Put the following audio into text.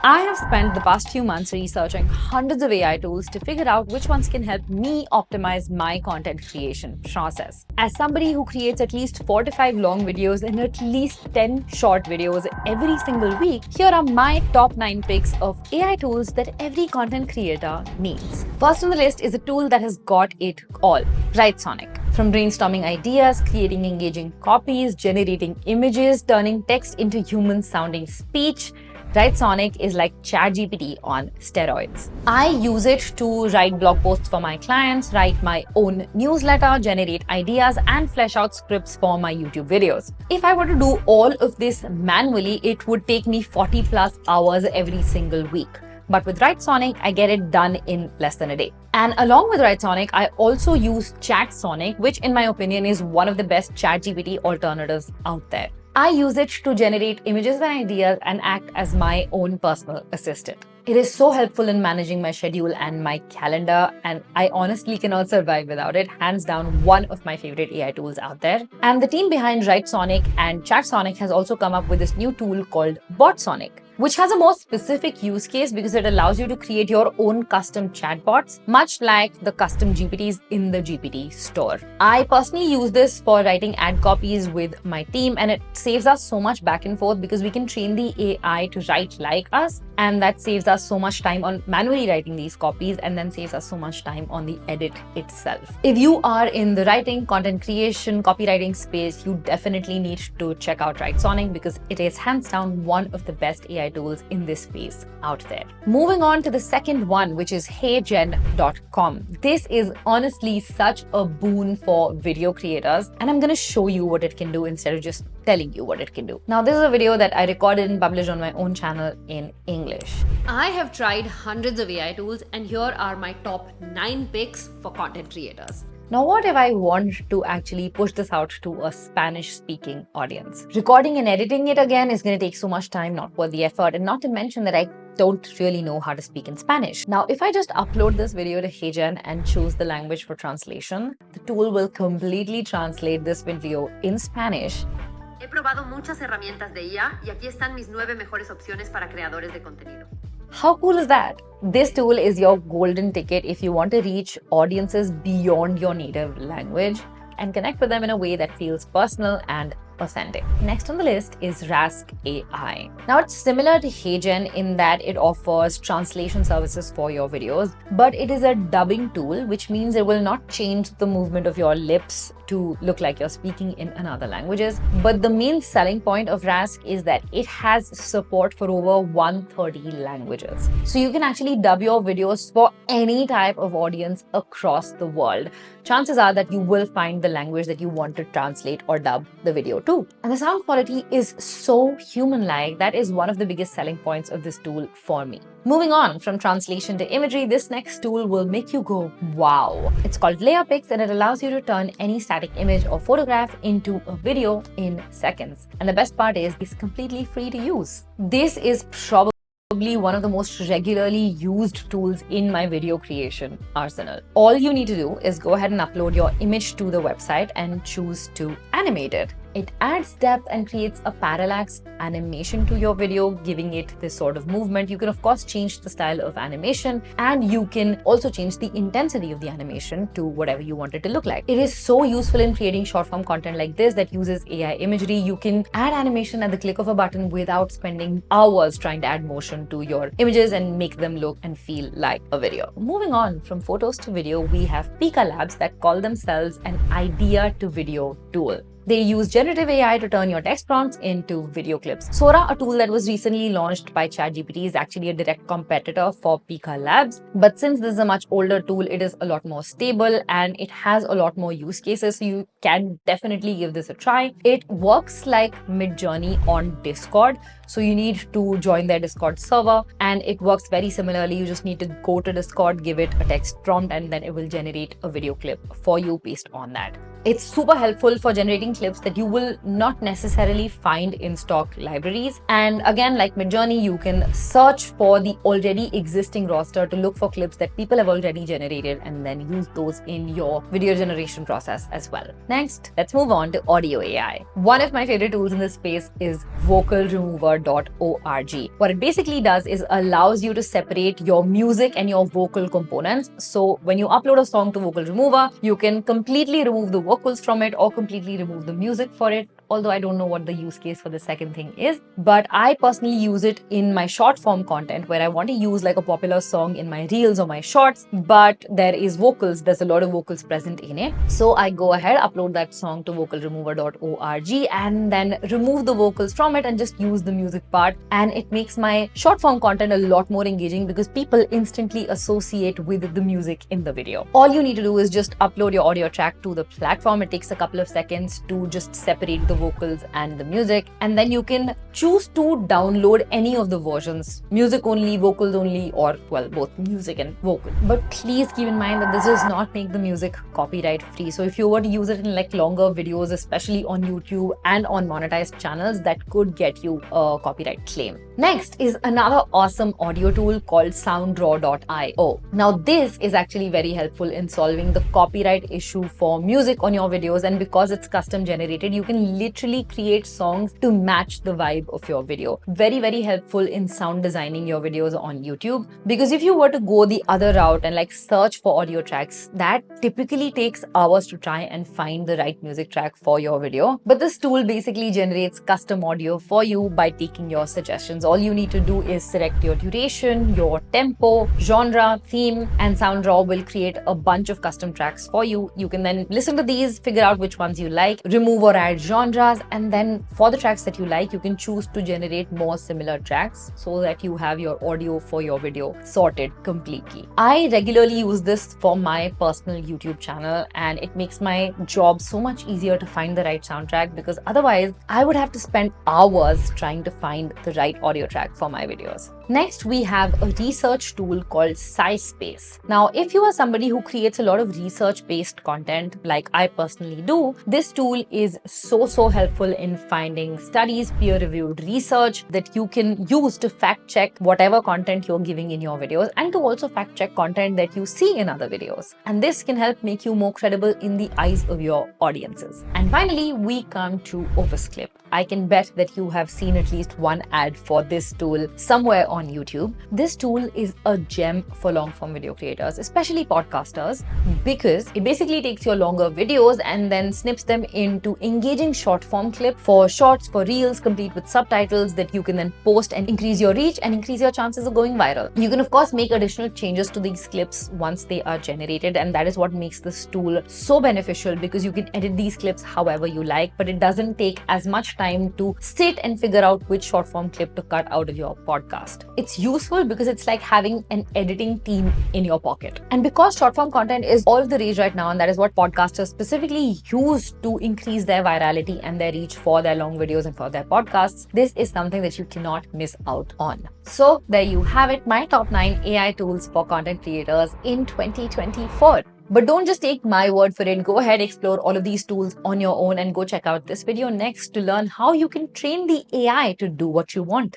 I have spent the past few months researching hundreds of AI tools to figure out which ones can help me optimize my content creation process. As somebody who creates at least 4 to 5 long videos and at least 10 short videos every single week, here are my top 9 picks of AI tools that every content creator needs. First on the list is a tool that has got it all, Writesonic. From brainstorming ideas, creating engaging copies, generating images, turning text into human-sounding speech, Writesonic is like ChatGPT on steroids. I use it to write blog posts for my clients, write my own newsletter, generate ideas, and flesh out scripts for my YouTube videos. If I were to do all of this manually, it would take me 40 plus hours every single week. But with Writesonic, I get it done in less than a day. And along with Writesonic, I also use ChatSonic, which in my opinion is one of the best ChatGPT alternatives out there. I use it to generate images and ideas and act as my own personal assistant. It is so helpful in managing my schedule and my calendar, and I honestly cannot survive without it. Hands down, one of my favorite AI tools out there. And the team behind Writesonic and ChatSonic has also come up with this new tool called BotSonic, which has a more specific use case because it allows you to create your own custom chatbots, much like the custom GPTs in the GPT store. I personally use this for writing ad copies with my team, and it saves us so much back and forth because we can train the AI to write like us, and that saves us so much time on manually writing these copies and then saves us so much time on the edit itself. If you are in the writing, content creation, copywriting space, you definitely need to check out Writesonic because it is hands down one of the best AI tools in this space out there. Moving on to the second one, which is heygen.com. This is honestly such a boon for video creators, and I'm going to show you what it can do instead of just telling you what it can do. Now, this is a video that I recorded and published on my own channel in English. I have tried hundreds of AI tools, and here are my top 9 picks for content creators. Now, what if I want to actually push this out to a Spanish-speaking audience? Recording and editing it again is going to take so much time, not worth the effort, and not to mention that I don't really know how to speak in Spanish. Now, if I just upload this video to HeyGen and choose the language for translation, the tool will completely translate this video in Spanish. He probado muchas herramientas de IA y aquí están mis 9 mejores opciones para creadores de contenido. How cool is that? This tool is your golden ticket if you want to reach audiences beyond your native language and connect with them in a way that feels personal and authentic. Next on the list is Rask AI. Now, it's similar to HeyGen in that it offers translation services for your videos, but it is a dubbing tool, which means it will not change the movement of your lips to look like you're speaking in another languages. But the main selling point of Rask is that it has support for over 130 languages. So you can actually dub your videos for any type of audience across the world. Chances are that you will find the language that you want to translate or dub the video to. And the sound quality is so human-like. That is one of the biggest selling points of this tool for me. Moving on from translation to imagery, this next tool will make you go, wow. It's called LayerPix, and it allows you to turn any static image or photograph into a video in seconds. And the best part is it's completely free to use. This is probably one of the most regularly used tools in my video creation arsenal. All you need to do is go ahead and upload your image to the website and choose to animate it. It adds depth and creates a parallax animation to your video, giving it this sort of movement. You can of course change the style of animation, and you can also change the intensity of the animation to whatever you want it to look like. It is so useful in creating short form content like this that uses AI imagery. You can add animation at the click of a button without spending hours trying to add motion to your images and make them look and feel like a video. Moving on from photos to video, we have Pika Labs that call themselves an idea to video tool. They use generative AI to turn your text prompts into video clips. Sora, a tool that was recently launched by ChatGPT, is actually a direct competitor for Pika Labs. But since this is a much older tool, it is a lot more stable and it has a lot more use cases. So you can definitely give this a try. It works like Midjourney on Discord. So you need to join their Discord server, and it works very similarly. You just need to go to Discord, give it a text prompt, and then it will generate a video clip for you based on that. It's super helpful for generating clips that you will not necessarily find in stock libraries. And again, like Midjourney, you can search for the already existing roster to look for clips that people have already generated and then use those in your video generation process as well. Next, let's move on to audio AI. One of my favorite tools in this space is vocalremover.org. What it basically does is allows you to separate your music and your vocal components. So when you upload a song to Vocal Remover, you can completely remove the vocals from it or completely remove the music for it. Although I don't know what the use case for the second thing is, but I personally use it in my short form content where I want to use like a popular song in my reels or my shorts, but there's a lot of vocals present in it. So I go ahead, upload that song to vocalremover.org and then remove the vocals from it and just use the music part. And it makes my short form content a lot more engaging because people instantly associate with the music in the video. All you need to do is just upload your audio track to the platform. It takes a couple of seconds to just separate the vocals and the music, and then you can choose to download any of the versions, music only, vocals only, or well, both music and vocal. But please keep in mind that this does not make the music copyright free. So if you were to use it in like longer videos, especially on YouTube and on monetized channels, that could get you a copyright claim. Next is another awesome audio tool called soundraw.io. Now this is actually very helpful in solving the copyright issue for music on your videos, and because it's custom generated, you can literally create songs to match the vibe of your video. Very, very helpful in sound designing your videos on YouTube, because if you were to go the other route and like search for audio tracks, that typically takes hours to try and find the right music track for your video. But this tool basically generates custom audio for you by taking your suggestions. All you need to do is select your duration, your tempo, genre, theme, and SoundRaw will create a bunch of custom tracks for you. You can then listen to these, figure out which ones you like, remove or add genres, and then for the tracks that you like, you can choose to generate more similar tracks so that you have your audio for your video sorted completely. I regularly use this for my personal YouTube channel, and it makes my job so much easier to find the right soundtrack, because otherwise I would have to spend hours trying to find the right audio track for my videos. Next, we have a research tool called SciSpace. Now, if you are somebody who creates a lot of research-based content, like I personally do, this tool is so helpful in finding studies, peer-reviewed research that you can use to fact-check whatever content you're giving in your videos, and to also fact-check content that you see in other videos. And this can help make you more credible in the eyes of your audiences. And finally, we come to Opus Clip. I can bet that you have seen at least one ad for this tool somewhere on YouTube. This tool is a gem for long-form video creators, especially podcasters, because it basically takes your longer videos and then snips them into engaging short-form clip for shorts, for reels, complete with subtitles that you can then post and increase your reach and increase your chances of going viral. You can of course make additional changes to these clips once they are generated, and that is what makes this tool so beneficial, because you can edit these clips however you like, but it doesn't take as much time to sit and figure out which short form clip to cut out of your podcast. It's useful because it's like having an editing team in your pocket. And because short form content is all of the rage right now, and that is what podcasters specifically use to increase their virality and their reach for their long videos and for their podcasts, this is something that you cannot miss out on. So there you have it, my top 9 AI tools for content creators in 2024. But don't just take my word for it. Go ahead, explore all of these tools on your own, and go check out this video next to learn how you can train the AI to do what you want.